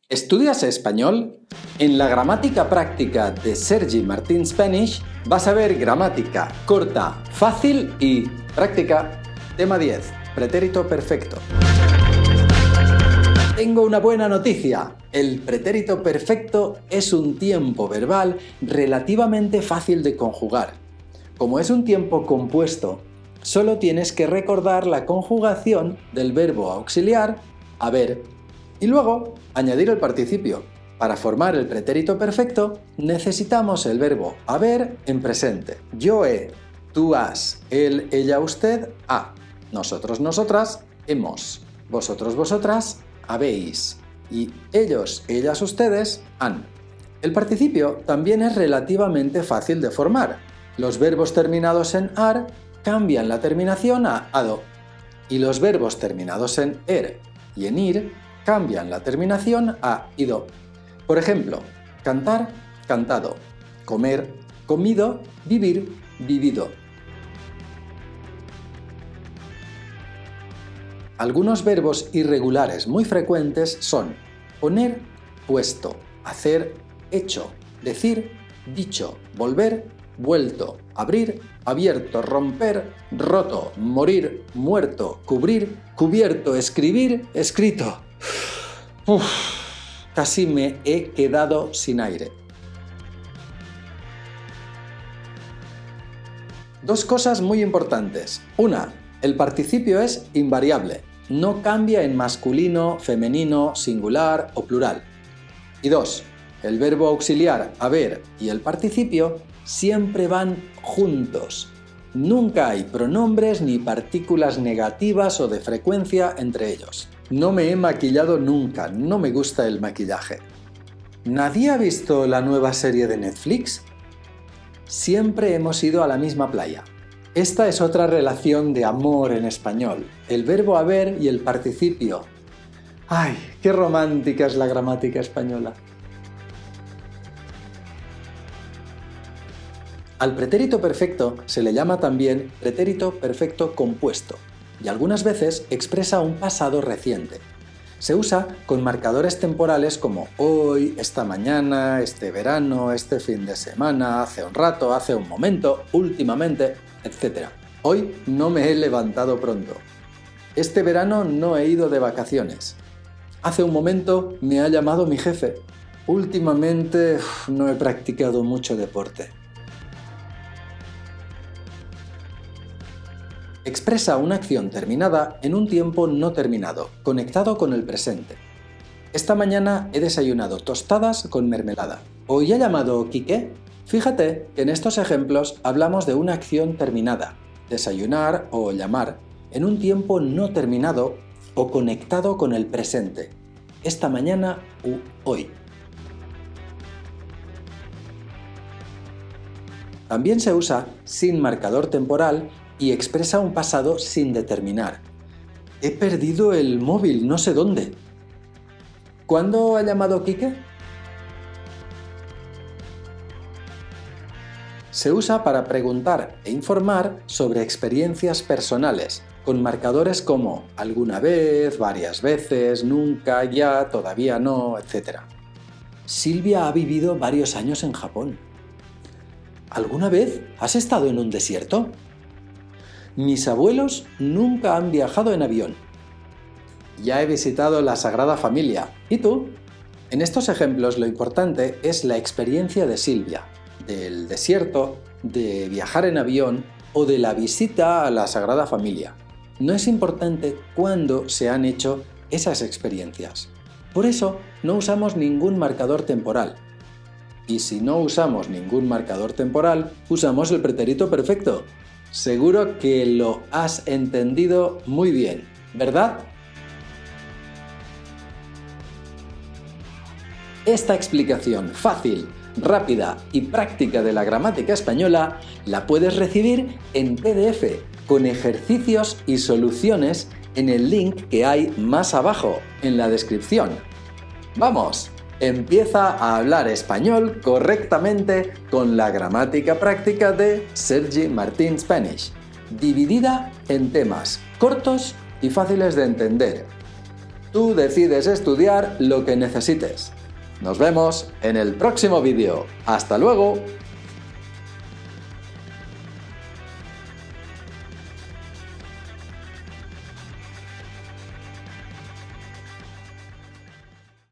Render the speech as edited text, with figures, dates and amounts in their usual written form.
¿Estudias español? En la gramática práctica de Sergi Martín Spanish vas a ver gramática corta, fácil y práctica. Tema 10. Pretérito perfecto. Tengo una buena noticia. El pretérito perfecto es un tiempo verbal relativamente fácil de conjugar. Como es un tiempo compuesto, solo tienes que recordar la conjugación del verbo auxiliar haber y luego añadir el participio. Para formar el pretérito perfecto necesitamos el verbo haber en presente. Yo he, tú has, él, ella, usted, ha. Nosotros, nosotras, hemos. Vosotros, vosotras, habéis. Y ellos, ellas, ustedes, han. El participio también es relativamente fácil de formar. Los verbos terminados en ar cambian la terminación a ado. Y los verbos terminados en er y en ir cambian la terminación a ido. Por ejemplo, cantar, cantado. Comer, comido. Vivir, vivido. Algunos verbos irregulares muy frecuentes son poner, puesto, hacer, hecho, decir, dicho, volver, vuelto, abrir, abierto, romper, roto, morir, muerto, cubrir, cubierto, escribir, escrito. Casi me he quedado sin aire. Dos cosas muy importantes. Una, el participio es invariable. No cambia en masculino, femenino, singular o plural. Y dos, el verbo auxiliar haber y el participio siempre van juntos. Nunca hay pronombres ni partículas negativas o de frecuencia entre ellos. No me he maquillado nunca, no me gusta el maquillaje. ¿Nadie ha visto la nueva serie de Netflix? Siempre hemos ido a la misma playa. Esta es otra relación de amor en español, el verbo haber y el participio. ¡Ay, qué romántica es la gramática española! Al pretérito perfecto se le llama también pretérito perfecto compuesto y algunas veces expresa un pasado reciente. Se usa con marcadores temporales como hoy, esta mañana, este verano, este fin de semana, hace un rato, hace un momento, últimamente, etc. Hoy no me he levantado pronto. Este verano no he ido de vacaciones. Hace un momento me ha llamado mi jefe. Últimamente no he practicado mucho deporte. Expresa una acción terminada en un tiempo no terminado, conectado con el presente. Esta mañana he desayunado tostadas con mermelada. ¿Hoy ha llamado Quique? Fíjate que en estos ejemplos hablamos de una acción terminada, desayunar o llamar, en un tiempo no terminado o conectado con el presente. Esta mañana u hoy. También se usa sin marcador temporal y expresa un pasado sin determinar. He perdido el móvil, no sé dónde. ¿Cuándo ha llamado Quique? Se usa para preguntar e informar sobre experiencias personales, con marcadores como alguna vez, varias veces, nunca, ya, todavía no, etc. Silvia ha vivido varios años en Japón. ¿Alguna vez has estado en un desierto? Mis abuelos nunca han viajado en avión. Ya he visitado la Sagrada Familia. ¿Y tú? En estos ejemplos lo importante es la experiencia de Silvia, del desierto, de viajar en avión o de la visita a la Sagrada Familia. No es importante cuándo se han hecho esas experiencias. Por eso no usamos ningún marcador temporal. Y si no usamos ningún marcador temporal, usamos el pretérito perfecto. Seguro que lo has entendido muy bien, ¿verdad? Esta explicación fácil, rápida y práctica de la gramática española la puedes recibir en PDF con ejercicios y soluciones en el link que hay más abajo en la descripción. ¡Vamos! Empieza a hablar español correctamente con la gramática práctica de Sergi Martín Spanish, dividida en temas cortos y fáciles de entender. Tú decides estudiar lo que necesites. Nos vemos en el próximo vídeo. ¡Hasta luego!